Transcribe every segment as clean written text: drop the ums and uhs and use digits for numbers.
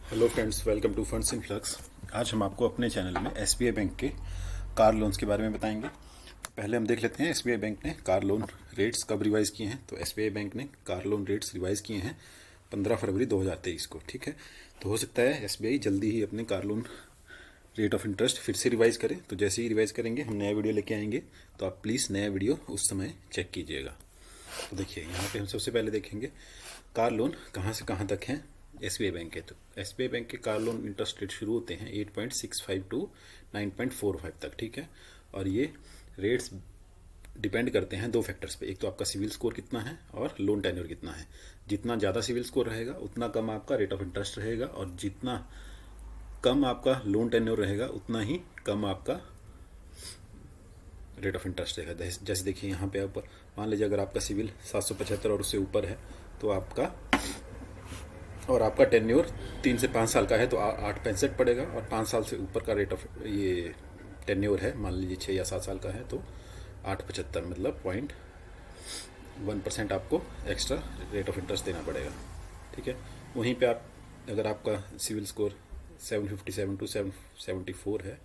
Hello friends, welcome to funds in flux. आज हम आपको अपने चैनल में एसबीआई बैंक के कार लोन्स के बारे में बताएंगे। पहले हम देख लेते हैं एसबीआई बैंक ने कार लोन रेट्स कब रिवाइज़ किए हैं। तो एसबीआई बैंक ने कार लोन रेट्स रिवाइज़ किए हैं 15 फरवरी 2023 को। ठीक है, तो हो सकता है एसबीआई जल्दी ही अपने car loan rate of interest फिर से रिवाइज़ करें। तो जैसे ही रिवाइज़ करेंगे हम नया वीडियो लेके आएंगे, तो आप प्लीज़ नया वीडियो उस समय चेक कीजिएगा। तो देखिए, यहाँ पे हम सबसे पहले देखेंगे कार लोन कहाँ से कहाँ तक हैं एसबीआई बैंक के। तो एसबीआई बैंक के कार लोन इंटरेस्ट रेट शुरू होते हैं 8.65 टू 9.45 तक। ठीक है, और ये रेट्स डिपेंड करते हैं दो फैक्टर्स पे। एक तो आपका सिविल स्कोर कितना है और लोन टेन्योर कितना है। जितना ज़्यादा सिविल स्कोर रहेगा उतना कम आपका रेट ऑफ इंटरेस्ट रहेगा, और जितना कम आपका लोन टेन्योर रहेगा उतना ही कम आपका रेट ऑफ इंटरेस्ट रहेगा। जैसे देखिए यहाँ पे आप मान लीजिए अगर आपका सिविल 775 और उससे ऊपर है तो आपका टेन्योर 3 से 5 साल का है तो 8.65 पड़ेगा, और 5 साल से ऊपर का रेट ऑफ ये टेन्योर है, मान लीजिए 6 या 7 साल का है तो 8.75 मतलब 0.1% आपको एक्स्ट्रा रेट ऑफ इंटरेस्ट देना पड़ेगा। ठीक है, वहीं पे आप अगर आपका सिविल स्कोर 757 टू 774 है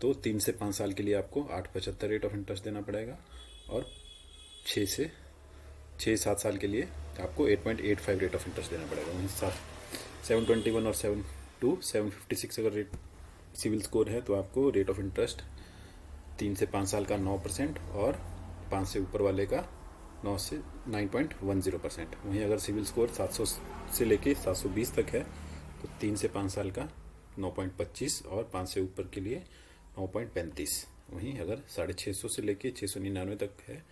तो 3 से 5 साल के लिए आपको 8.75 रेट ऑफ इंटरेस्ट देना पड़ेगा, और 6 7 साल के लिए आपको 8.85 रेट ऑफ इंटरेस्ट देना पड़ेगा। वहीं 721 और 756 अगर रेट सिविल स्कोर है तो आपको रेट ऑफ इंटरेस्ट 3 से 5 साल का 9%, और 5 से ऊपर वाले का 9.10%। वहीं अगर सिविल स्कोर 700 से लेके 720 तक है तो 3 से 5 साल का 9.25, और 5 से ऊपर के लिए 9.35। वहीं अगर 650 से लेके 699 तक है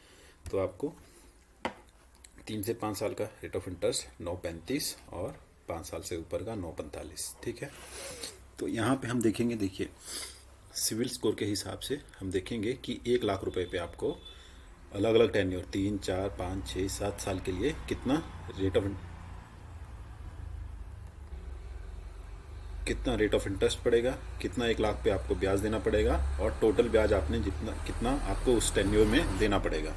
तो आपको 3 से 5 साल का रेट ऑफ इंटरेस्ट 9.35, और 5 साल से ऊपर का 9.45। ठीक है, तो यहाँ पे हम देखेंगे, देखिए सिविल स्कोर के हिसाब से हम देखेंगे कि 1 लाख रुपए पे आपको अलग अलग टेन्योर 3, 4, 5, 6, 7 साल के लिए कितना रेट ऑफ इंटरेस्ट पड़ेगा, कितना 1 लाख पे आपको ब्याज देना पड़ेगा, और टोटल ब्याज आपने कितना आपको उस टेन्योर में देना पड़ेगा।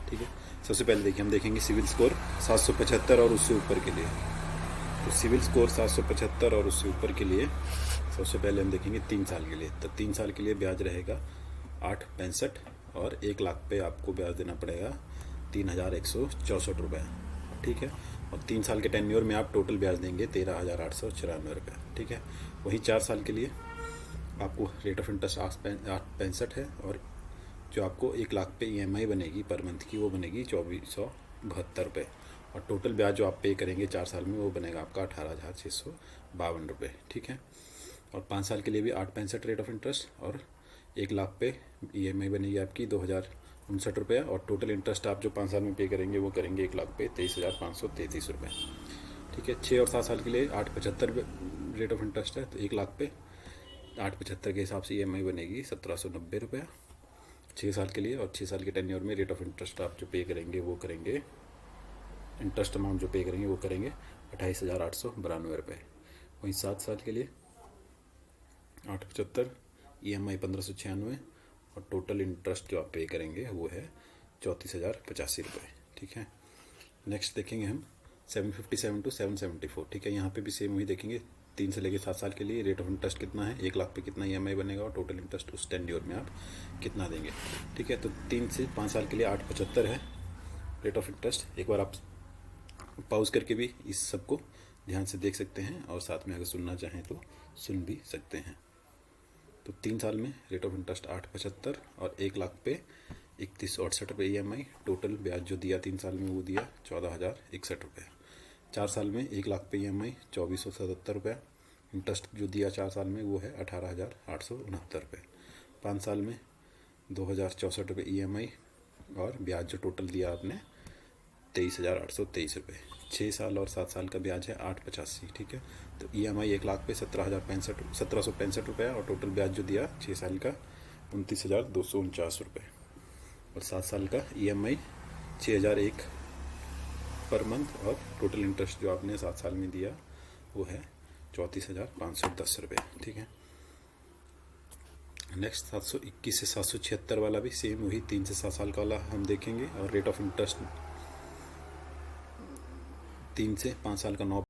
ठीक है, सबसे पहले देखिए हम देखेंगे सिविल स्कोर 775 और उससे ऊपर के लिए। तो सिविल स्कोर 775 और उससे ऊपर के लिए सबसे पहले हम देखेंगे 3 साल के लिए। तो 3 साल के लिए ब्याज रहेगा 8.65, और 1 लाख पे आपको ब्याज देना पड़ेगा 3,164 रुपये। ठीक है, और 3 साल के टेन्योर में आप टोटल ब्याज देंगे 13,894 रुपये। ठीक है, वहीं 4 साल के लिए आपको रेट ऑफ इंटरेस्ट 8.65 है, और जो आपको 1 लाख पे ईएमआई बनेगी पर मंथ की वो बनेगी 2,472 रुपये, और टोटल ब्याज जो आप पे करेंगे 4 साल में वो बनेगा आपका 18,652 रुपये। ठीक है, और 5 साल के लिए भी 8.65 रेट ऑफ इंटरेस्ट, और 1 लाख पे ईएमआई बनेगी आपकी 2,059 रुपये, और टोटल इंटरेस्ट आप जो 5 साल में पे करेंगे वो करेंगे 1 लाख पे 23,533 रुपये। ठीक है, 6 और 7 साल के लिए 8.75 रेट ऑफ इंटरेस्ट है, तो 1 लाख पे 8.75 के हिसाब से ईएमआई बनेगी 1,790 रुपये 6 साल के लिए, और 6 साल के टेन्योर में रेट ऑफ इंटरेस्ट आप जो पे करेंगे वो करेंगे, इंटरेस्ट अमाउंट जो पे करेंगे वो करेंगे 28,892 रुपये। वहीं 7 साल के लिए 8.75 ईएमआई 1,596, और टोटल इंटरेस्ट जो आप पे करेंगे वो है 34,085 रुपये। ठीक है, नेक्स्ट देखेंगे हम 757 टू 774। ठीक है, यहाँ पे भी सेम वही देखेंगे, 3 से लेकर 7 साल के लिए रेट ऑफ इंटरेस्ट कितना है, 1 लाख पे कितना ईएमआई बनेगा, और टोटल इंटरेस्ट उस टेन्योर में आप कितना देंगे। ठीक है, तो 3 से 5 साल के लिए 8.75 है रेट ऑफ इंटरेस्ट। एक बार आप पॉज करके भी इस सब को ध्यान से देख सकते हैं, और साथ में अगर सुनना चाहें तो सुन भी सकते हैं। तो 3 साल में रेट ऑफ इंटरेस्ट 8.75, और 1 लाख पे 3168 रुपये ईएमआई, टोटल ब्याज जो दिया 3 साल में वो दिया 14,061 रुपये। 4 साल में 1 लाख पे ईएमआई 2,477 रुपये, इंटरेस्ट जो दिया 4 साल में वो है 18,869 रुपये। 5 साल में 2,064 रुपये ईएमआई, और ब्याज जो टोटल दिया आपने 23,823 रुपये। 6 साल और 7 साल का ब्याज है 885। ठीक है, तो ईएमआई 1 लाख पे 17,65 रुपये, और टोटल ब्याज जो दिया 6 साल का 29,249 रुपये, और 7 साल का ईएमआई 6,001 पर मंथ, और टोटल इंटरेस्ट जो आपने 7 साल में दिया वो है 34,510 रुपये। ठीक है, नेक्स्ट 721 से 776 वाला भी सेम वही 3 से 7 साल का वाला हम देखेंगे, और रेट ऑफ इंटरेस्ट 3 से 5 साल का 9